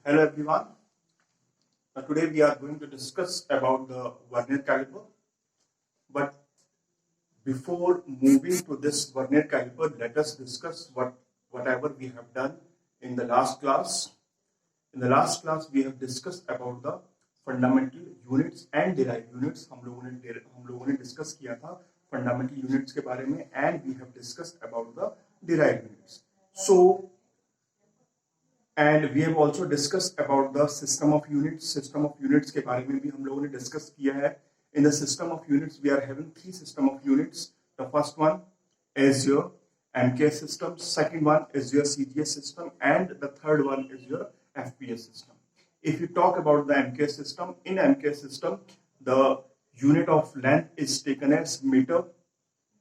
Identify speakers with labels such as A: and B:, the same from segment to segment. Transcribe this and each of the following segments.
A: Hello everyone. Today we are going to discuss about the vernier caliper. But before moving to this vernier caliper, let us discuss whatever we have done in the last class. In the last class, we have discussed about the fundamental units and derived units. हम लोगों ने discuss किया था fundamental units के बारे में, and we have discussed about the derived units. And we have also discussed about the system of units. System of units के बारे में भी हम लोगों ने discuss किया है. In the system of units, we are having three system of units. The first one is your MKS system. Second one is your CGS system, and the third one is your FPS system. If you talk about the MKS system, in MKS system, the unit of length is taken as meter,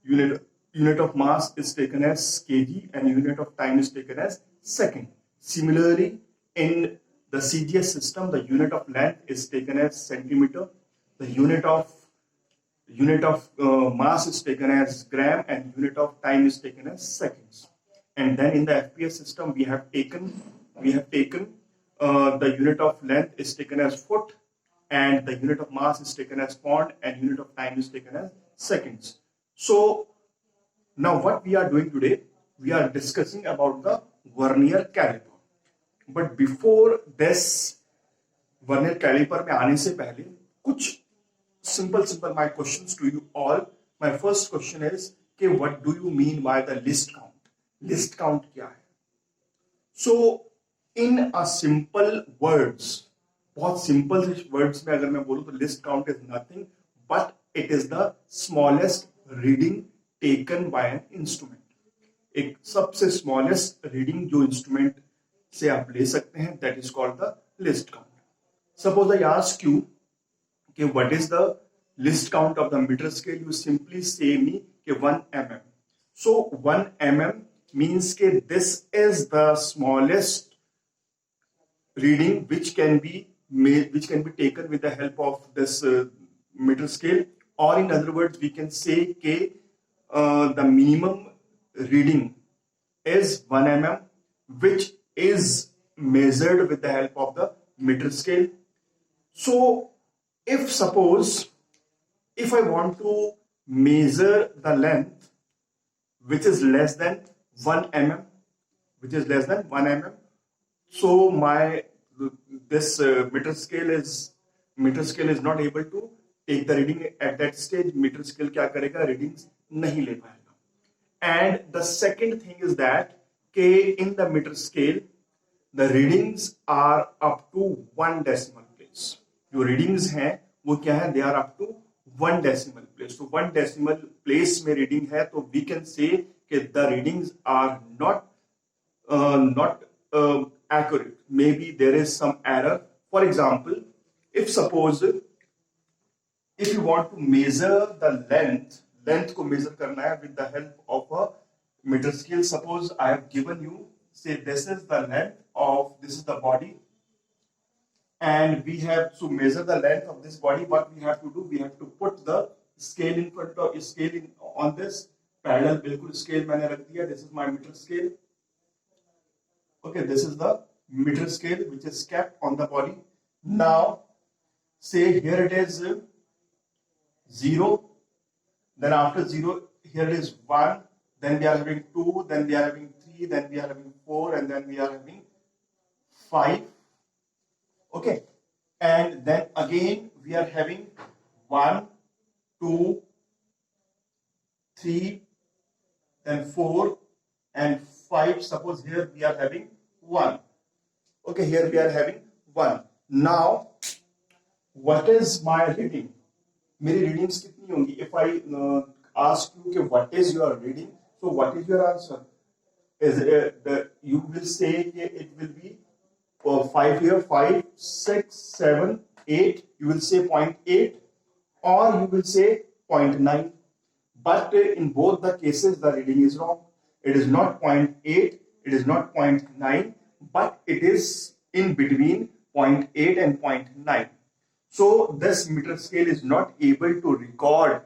A: unit of mass is taken as kg, and unit of time is taken as second. Similarly, in the CGS system, the unit of length is taken as centimeter, the unit of mass is taken as gram, and unit of time is taken as seconds. And then in the FPS system, we have taken the unit of length is taken as foot, and the unit of mass is taken as pound, and unit of time is taken as seconds. So now what we are doing today, we are discussing about the vernier caliper. But before this vernier caliper में आने से पहले कुछ simple my questions to you all. My first question is कि what do you mean by the list count? List count क्या है? So in a simple words, बहुत simple words में अगर मैं बोलूँ तो list count is nothing but it is the smallest reading taken by an instrument. एक सबसे smallest reading जो instrument से आप ले सकते हैं, that is called the list count. Suppose I ask you कि what is the list count of the meter scale, you simply say me कि 1 mm. So 1 mm means कि this is the smallest reading which can be taken with the help of this meter scale, or in other words we can say कि the minimum reading is 1 mm, which is measured with the help of the meter scale. So if I want to measure the length which is less than 1 mm, so this meter scale is not able to take the reading at that stage. Meter scale क्या करेगा? Readings नहीं ले पाएगा. And the second thing is that in the meter scale, the readings are up to 1 decimal place. जो readings हैं वो क्या है? They are up to 1 decimal place. So 1 decimal place में reading है, तो we can say कि the readings are not accurate. Maybe there is some error. For example, if you want to measure the length को measure करना है with the help of a meter scale. Suppose I have given you, say this is the length of, this is the body, and we have to measure the length of this body. What we have to do, we have to put the scale in front of on this parallel. बिल्कुल scale मैंने रख दिया. This is my meter scale. Okay, this is the meter scale which is kept on the body. Now say here it is 0, then after 0 here it is 1, then we are having 2, then we are having 3, then we are having 4, and then we are having 5. Okay, and then again we are having 1, 2, 3, then 4 and 5. Suppose here we are having 1. Okay, here we are having 1. Now what is my reading? मेरी readings कितनी होंगी? If I ask you कि what is your reading, so what is your answer? You will say कि it will be 5 here, 5, 6, 7, 8. You will say 0.8, or you will say 0.9. But in both the cases, the reading is wrong. It is not 0.8, it is not 0.9, but it is in between 0.8 and 0.9. So this meter scale is not able to record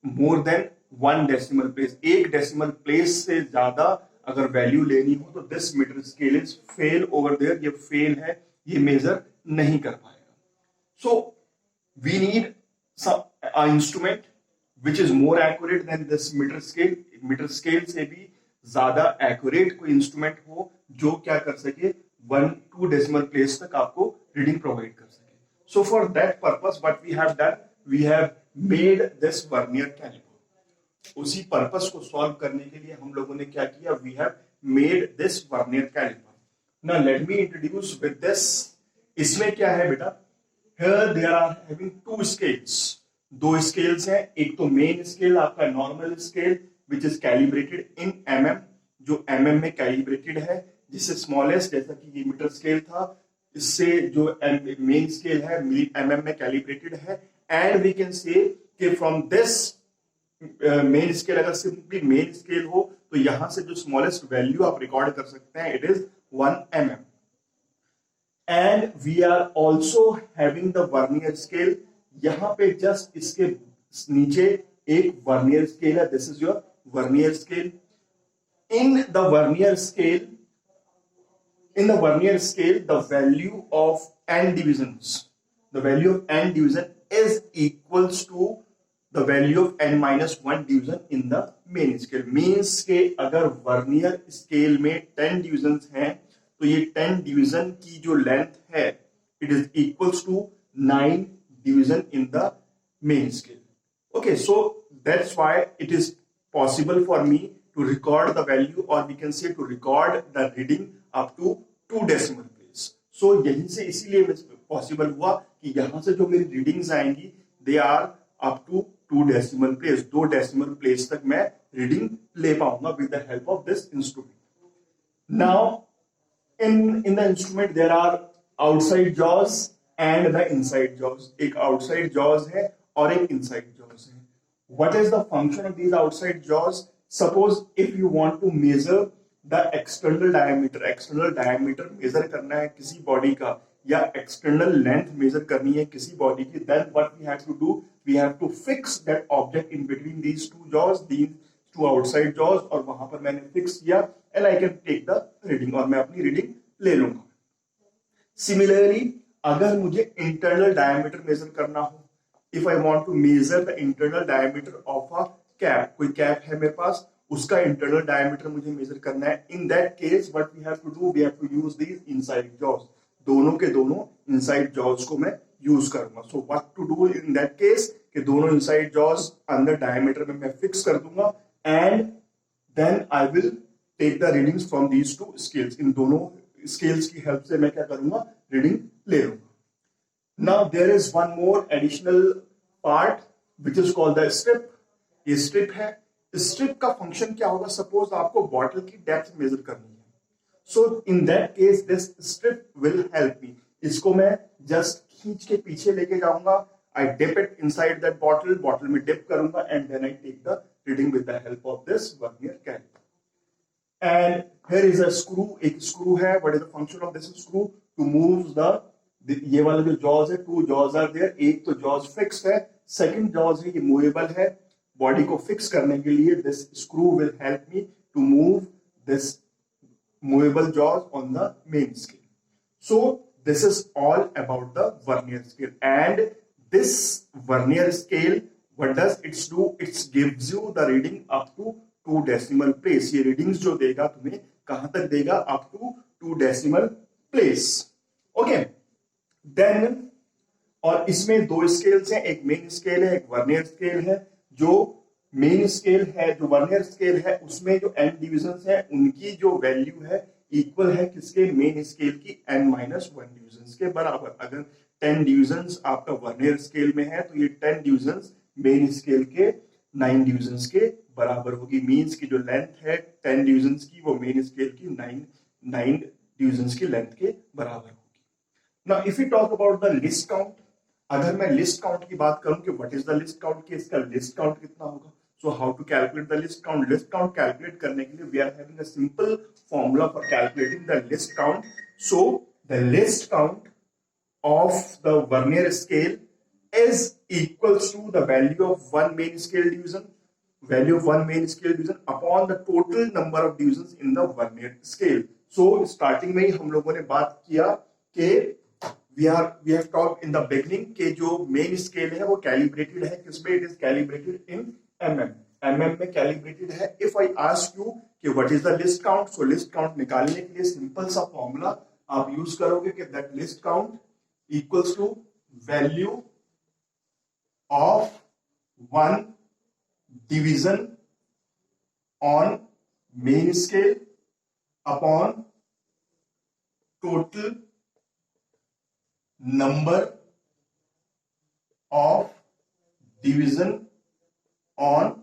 A: more than 1 decimal place. एक decimal place से ज़्यादा अगर value लेनी हो तो this meter scale is fail over there, ये fail है, ये मेजर नहीं कर पाएगा. So we need some instrument which is more accurate than this meter scale. Meter scale से भी ज्यादा एक्यूरेट कोई इंस्ट्रूमेंट हो जो क्या कर सके 1-2 डेसिमल प्लेस तक आपको रीडिंग प्रोवाइड कर सके. So for that purpose what we have done, we have made this vernier calliper. उसी पर्पस को सॉल्व करने के लिए हम लोगों ने क्या किया, we have made this vernier calliper. Now let me introduce with this. इसमें क्या है बेटा, here there are having two scales. दो स्केल्स हैं. एक तो मेन स्केल आपका normal scale which is calibrated in mm, जो mm में कैलिब्रेटेड है, जिससे स्मॉलेस्ट जैसा कि ये मीटर स्केल था, इससे जो मेन स्केल है mm में कैलिब्रेटेड है. एंड वी कैन से कि फ्रॉम दिस मेन स्केल, अगर सिंपली मेन स्केल हो तो यहां से जो स्मॉलेस्ट वैल्यू आप रिकॉर्ड कर सकते हैं it is 1 mm. And we are also having the vernier scale. यहां पे जस्ट इसके नीचे एक वर्नियर स्केल है. This is your vernier scale. In the vernier scale, the value of n divisions, the value of n division is equals to the value of n minus 1 division in the main scale. Means के अगर vernier scale में 10 divisions हैं तो ये 10 division की जो length है it is equals to 9 division in the main scale. Okay, so that's why it is possible for me to record the value, और we can say to record the reading up to 2 decimal place. So यहीं से इसीलिए possible हुआ कि यहां से जो मेरी रीडिंग्स आएंगी they are up to 2 decimal place. 2 decimal place तक मैं रीडिंग ले पाऊंगा with the help of this instrument. Now in the instrument there are outside jaws and the inside jaws. एक outside jaws है और एक inside jaws है. What is the function of these outside jaws? Suppose if you want to measure the external diameter measure करना है किसी body का, या external length measure करनी है किसी बॉडी की, then what we have to do, we have to fix that object in between these two jaws, these two outside jaws, और वहां पर मैंने फिक्स किया and I can take the reading, और मैं अपनी रीडिंग ले लूंगा. Similarly, अगर मुझे internal diameter measure करना हो, if I want to measure the internal diameter of a cap, कोई cap है मेरे पास, उसका internal diameter मुझे measure करना है. In that case, what we have to do, we have to use these inside jaws. दोनों के दोनों inside jaws को मैं यूज करूंगा. So what to do in that case, कि दोनों inside jaws अंदर diameter में मैं फिक्स कर दूंगा, and then I will take the readings from these two scales. इन दोनों स्केल्स की हेल्प से मैं क्या करूंगा, रीडिंग ले लूंगा. Now there is one more additional part which is called the strip. ये स्ट्रिप है. स्ट्रिप का फंक्शन क्या होगा, सपोज आपको बॉटल की डेप्थ मेजर करनी है. So in that case this strip will help me. इसको मैं जस्ट खींच के पीछे लेके जाऊंगा. I dip it inside that bottle, bottle में डिप करूंगा, and then I take the reading with the help of this vernier caliper. And here is a screw. एक screw है. What is the function of this screw? To move the ये वाला जो jaws है, 2 jaws are there. एक तो jaws fixed है, second jaws है ये movable है. Body को fix करने के लिए this screw will help me to move this movable jaws on the main scale. So this is all about the vernier scale. And this vernier scale, what does it do? It gives you the reading up to 2 decimal place. ये readings जो देगा तुम्हें कहां तक देगा, up to 2 decimal place. Okay, then और इसमें 2 scales हैं, एक मेन स्केल है, एक वर्नियर स्केल है. जो मेन स्केल है, जो वर्नियर स्केल है, उसमें जो n डिविजन्स हैं उनकी जो वैल्यू है इक्वल है किसके, मेन स्केल की n-1 डिविजन्स के बराबर. अगर 10 डिविजन्स आपका वर्नियर स्केल में है तो ये 10 डिविजन्स मेन स्केल के 9 डिविजन्स के बराबर होगी. मींस की जो लेंथ है 10 डिविजन्स की वो मेन स्केल की 9 डिविजन्स की लेंथ के बराबर होगी. Now if you talk about the least count, अगर मैं लिस्ट काउंट की बात करूं कि what is the least count, कि इसका लिस्ट काउंट कितना होगा. So how to calculate the least count. Least count calculate करने के लिए we are having a simple formula for calculating the least count. So the least count of the vernier scale is equals to the value of 1 main scale division value of one main scale division upon the total number of divisions in the vernier scale. So starting में ही हम लोगों ने बात किया कि we have talked in the beginning कि जो main scale है वो calibrated है किसमें? It is calibrated in mm में calibrated है. If I ask you कि what is the list count, so list count निकालने के लिए simple सा formula आप use करोगे कि that list count equals to value of one division on main scale upon total number of division on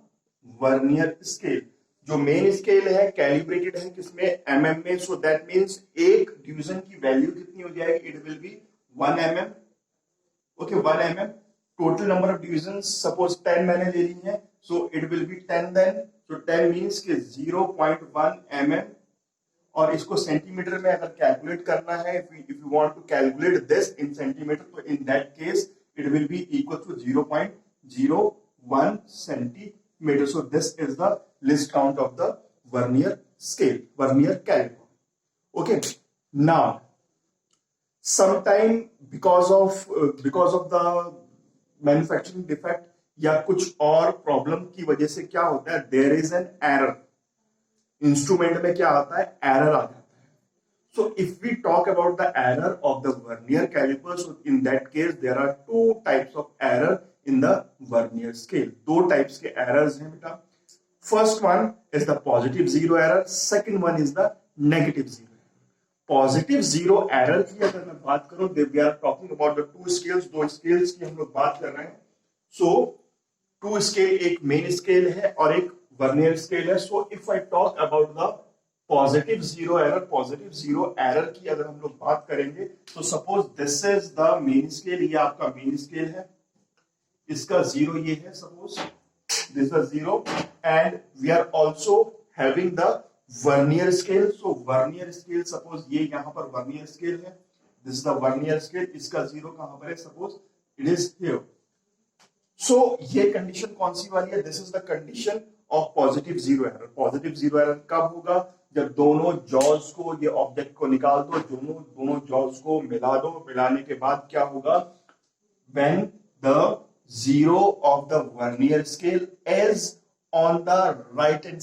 A: vernier scale. जो main scale है calibrated है किसमें? mm में. सो दैट मींस एक डिवीजन की वैल्यू कितनी हो जाएगी? It will be 1 mm. Okay 1 mm. Total number of division suppose 10 मैंने ले ली है, so it will be 10 then. So 10 means कि 0.1 mm. और इसको सेंटीमीटर में अगर कैलकुलेट करना है, if you want to calculate this in centimetre, तो in that case it will be equal to 0.01 centimetre. So this is the least count of the vernier scale, vernier caliper. Okay, now sometime because of the manufacturing defect या कुछ और problem की वजह से क्या होता है? There is an error. Instrument में क्या आता है? एरर आ जाता है. So if we talk about the error of the vernier caliper, so in that case there are two types of error in the vernier scale. दो types के errors हैं बेटा. First one is the positive zero error. Second one is the negative zero. Positive zero error की अगर मैं बात करूं, we are talking about the two scales. दो scales की हम लोग बात कर रहे हैं. So two scale, एक main scale है और एक vernier scale है. So if I talk about the positive zero error की अगर हम लोग बात करेंगे, तो suppose this is the main scale, ये आपका मेन स्केल है, इसका जीरो ये है, suppose this is zero, and we are also having the vernier scale. So vernier scale suppose ये यहां पर वर्नियर स्केल है, this is the vernier scale, इसका जीरो कहां पर है? Suppose it is here. So ये कंडीशन कौन सी वाली है? This is the condition of positive zero error. Positive zero error कब होगा? जब दोनों जॉज को, ये ऑब्जेक्ट को निकाल दो, दोनों जॉज को मिला दो, मिलाने के बाद क्या होगा? When the zero of the vernier scale is on the right hand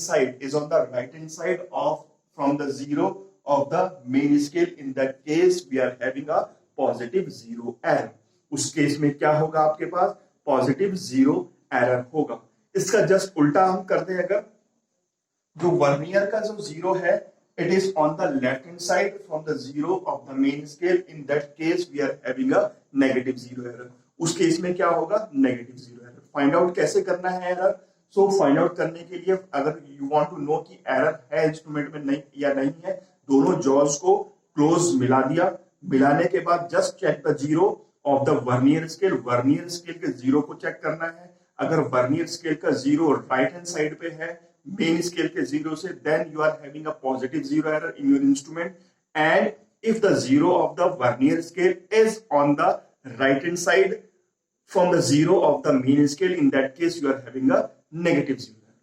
A: side of from the zero of the main scale, in that case we are having a positive zero error. उस case में क्या होगा? आपके पास positive zero error होगा. इसका just उल्टा हम कर दें, अगर जो वर्नियर का जो जीरो है, it is on the left hand side from the zero of the main scale, in that case we are having a negative zero error. उस केस में क्या होगा? Negative zero error. Find out कैसे करना है error? So find out करने के लिए, अगर यू वांट टू नो कि एरर है इंस्ट्रूमेंट में नहीं या नहीं है, दोनों जॉज को क्लोज मिला दिया, मिलाने के बाद just check the zero of the vernier scale. Vernier scale के जीरो को चेक करना है. अगर वर्नियर स्केल का जीरो राइट हैंड साइड पे है मेन स्केल के जीरो से, then you are having a positive zero error in your instrument. And if the zero of the vernier scale is on the right hand side from the zero of the main scale, in that case you are having a negative zero error.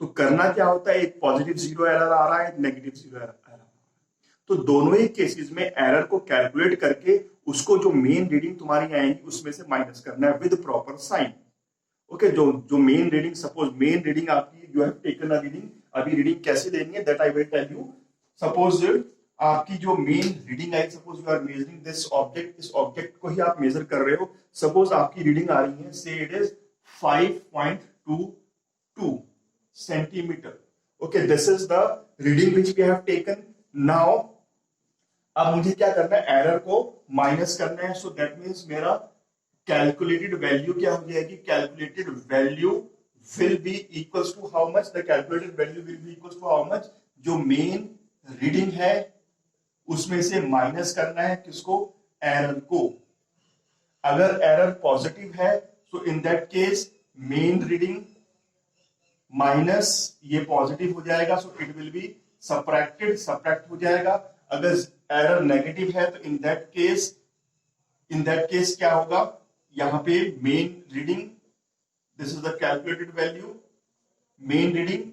A: तो करना क्या होता है? एक positive zero error आ रहा है, एक negative zero error आ रहा है. तो दोनों ही केसेस में एरर को कैलकुलेट करके उसको जो मेन रीडिंग तुम्हारी आएंगी उसमें से माइनस करना है विद प्रॉपर साइन. ओके, जो main reading, suppose main reading आपकी, you have taken a reading, अभी रीडिंग कैसे लेनी है that I will tell you. Suppose आपकी जो मेन रीडिंग आई, suppose you are measuring this object, इस ऑब्जेक्ट को ही आप मेजर कर रहे हो. सपोज आपकी रीडिंग आ रही है, say it is 5.22 centimetre. Okay, this is the reading which we have taken. Now अब मुझे क्या करना है? एरर को माइनस करना है. सो दैट मीन्स मेरा कैलकुलेटेड वैल्यू क्या हो जाएगी? Calculated value will be equals to how much? The calculated value will be equals to how much? जो मेन रीडिंग है उसमें से माइनस करना है किसको? एरर को. अगर एरर पॉजिटिव है, so in that case main reading minus ये पॉजिटिव हो जाएगा, so it will be subtract हो जाएगा. अगर एरर नेगेटिव है, तो इन दैट केस क्या होगा? यहां पे main reading, this is the calculated value, main reading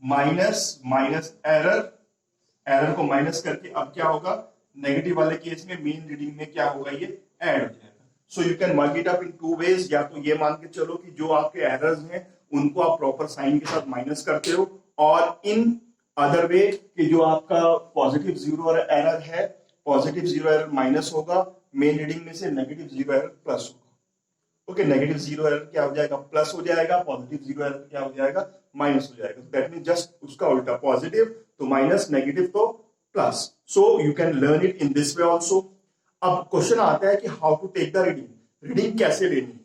A: minus minus error को माइनस करके अब क्या होगा, नेगेटिव वाले केस में मेन रीडिंग में क्या होगा, ये ऐड हो जाएगा। So you can work it up in two ways, या तो ये मान के चलो कि जो आपके एरर्स हैं उनको आप प्रॉपर साइन के साथ माइनस करते हो, और इन अदर वे कि जो आपका पॉजिटिव जीरो एरर है, पॉजिटिव जीरो एरर माइनस होगा, मेन रीडिंग में से नेगेटिव जीरो एरर प्लस होगा। ओके, नेगेटिव जीरो एरर क्या हो जाएगा, प्लस हो जाएगा, पॉजिटिव जीरो एरर क्या हो जाएगा, माइनस हो जाएगा। दैट मीन जस्ट उसका उल्टा, पॉजिटिव तो माइनस, नेगेटिव तो plus. So you can learn it in this way also. अब क्वेश्चन आता है कि how to take the reading, reading कैसे लेनी है।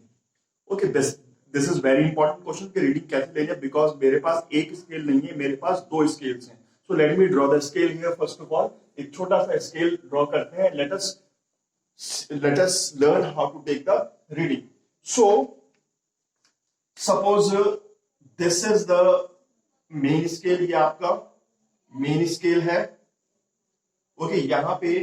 A: Okay, this is very important question कि रीडिंग कैसे लेनी है, बिकॉज मेरे पास एक स्केल नहीं है, मेरे पास दो स्केल्स हैं। So let me draw the scale here. First of all एक छोटा सा स्केल ड्रॉ करते हैं। Let us learn how to take the reading. So suppose this is the main scale, ये आपका मेन स्केल है। ओके, यहां पे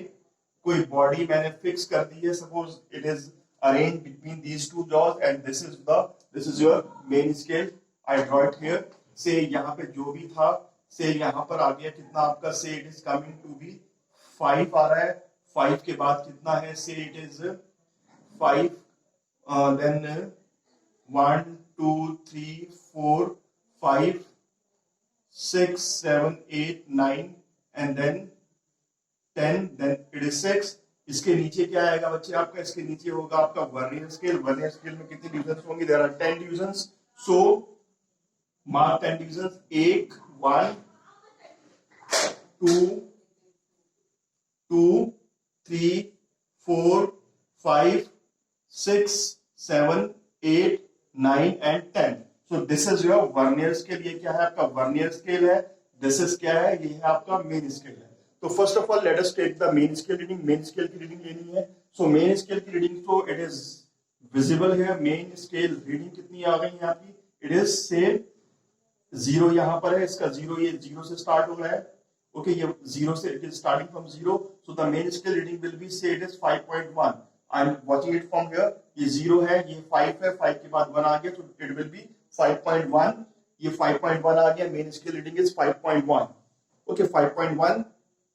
A: कोई बॉडी मैंने फिक्स कर दी है, suppose it is arranged between these two jaws, and this is your main scale. I draw it here. Say यहाँ पे जो भी था, say यहाँ पर आ गया कितना आपका, say it is coming to be 5 आ रहा है। 5 के बाद कितना है, say it is 5, then 1 2 3 4 5 6 7 8 9 and then 10, then it is 6। इसके नीचे क्या आएगा बच्चे आपका, इसके नीचे होगा आपका वर्नियर स्केल। वर्नियर स्केल में कितने डिवीजन होंगे, there are 10 divisions. So mark 10 divisions, 1 1 2 2 3 4 5 6 7 8 9 and 10। So this is your vernier scale. ये क्या है आपका वर्नियर स्केल है। दिस इज क्या है, ये है आपका मेन स्केल है। तो first of all let us take the main scale reading. Main scale की रीडिंग लेनी है। सो मेन स्केल की रीडिंग तो इट इज विजिबल है। मेन स्केल रीडिंग कितनी आ गई है आपकी, इट इज से 0 यहां पर है, इसका 0, ये 0 से स्टार्ट हो रहा है। ओके, ये 0 से, it is starting from 0। So the main scale reading will be say it is 5.1। I am watching it from here. ये 0 है, ये 5 है, 5 के बाद 1 आ गया, तो इट विल बी 5.1। ये 5.1 आ गया, main scale reading is 5.1। Okay, 5.1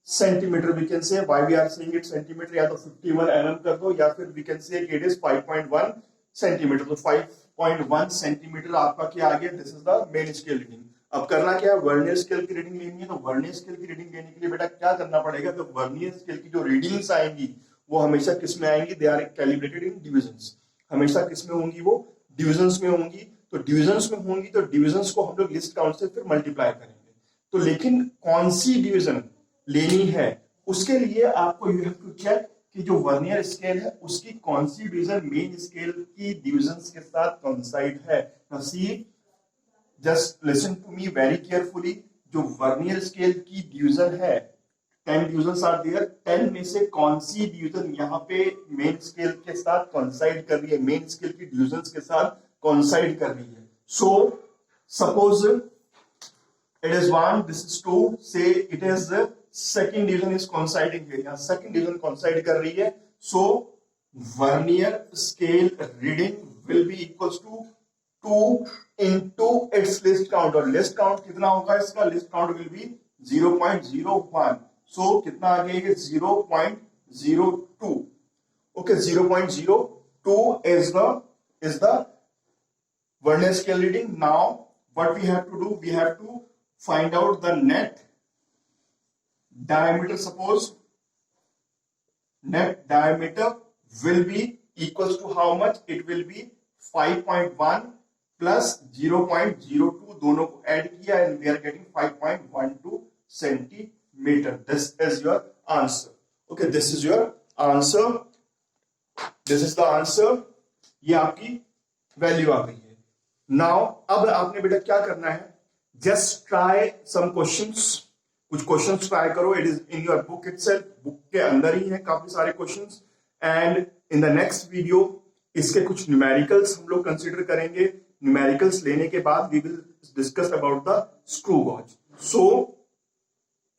A: centimetre we can say. Why we are saying it centimetre, या तो 51 mm कर दो, या फिर we can say it is 5.1 centimetre. तो 5.1 सेंटीमीटर आपका क्या आ गया, this is the main scale reading. अब करना क्या है, वर्नियर स्केल की रीडिंग लेनी है। तो वर्नियर स्केल की रीडिंग लेने के लिए बेटा क्या करना पड़ेगा, तो वर्नियर स्केल की जो रीडिंग्स आएंगी वो हमेशा किस में आएंगी, they are calibrated in divisions. हमेशा किस में होंगी, वो डिविजन्स में होंगी। तो डिविजन्स में होंगी तो डिविजन्स को हम लोग लिस्ट काउंट से फिर मल्टीप्लाई करेंगे। तो लेकिन कौन सी डिविजन लेनी है, उसके लिए आपको यू हैव टू चेक कि जो वर्नियर स्केल है उसकी कौन सी डिवीजन मेन स्केल की डिविजन्स के साथ कोइंसाइड है। Now see, just listen to me very carefully. जो वर्नियर स्केल की डिवीजन है, 10 डिविजन्स आर देयर, 10 में से कौन सी डिवीजन यहाँ पे मेन स्केल के साथ कोइंसाइड कर रही है, मेन स्केल की डिविजन्स के साथ कोइंसाइड कर रही है। So suppose it is 1, this is 2, say it is the second division is coinciding here, यहाँ second division coincide कर रही है। so vernier scale reading will be equals to 2 into its list count, और list count कितना होगा इसका, list count will be 0.01। so कितना आ गया ये 0.02। okay, 0.02 is the vernier scale reading। now what we have to do, we have to find out the net diameter. Suppose net diameter will be equals to how much, it will be 5.1 plus 0.02, दोनों को add किया and we are getting 5.12 centimeter. This is your answer. Okay, this is your answer, this is the answer। ये आपकी value आ गई है। Now अब आपने बेटा क्या करना है, जस्ट ट्राई सम क्वेश्चंस। कुछ क्वेश्चंस ट्राई करो। It is in your book itself, book के अंदर ही है काफी सारे questions. And in the next video इसके कुछ न्यूमेरिकल्स हम लोग कंसीडर करेंगे। न्यूमेरिकल्स लेने के बाद we will discuss about the screw gauge. So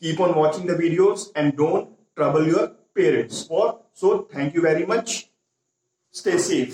A: keep on watching the videos and don't trouble your parents for. So thank you very much, stay safe.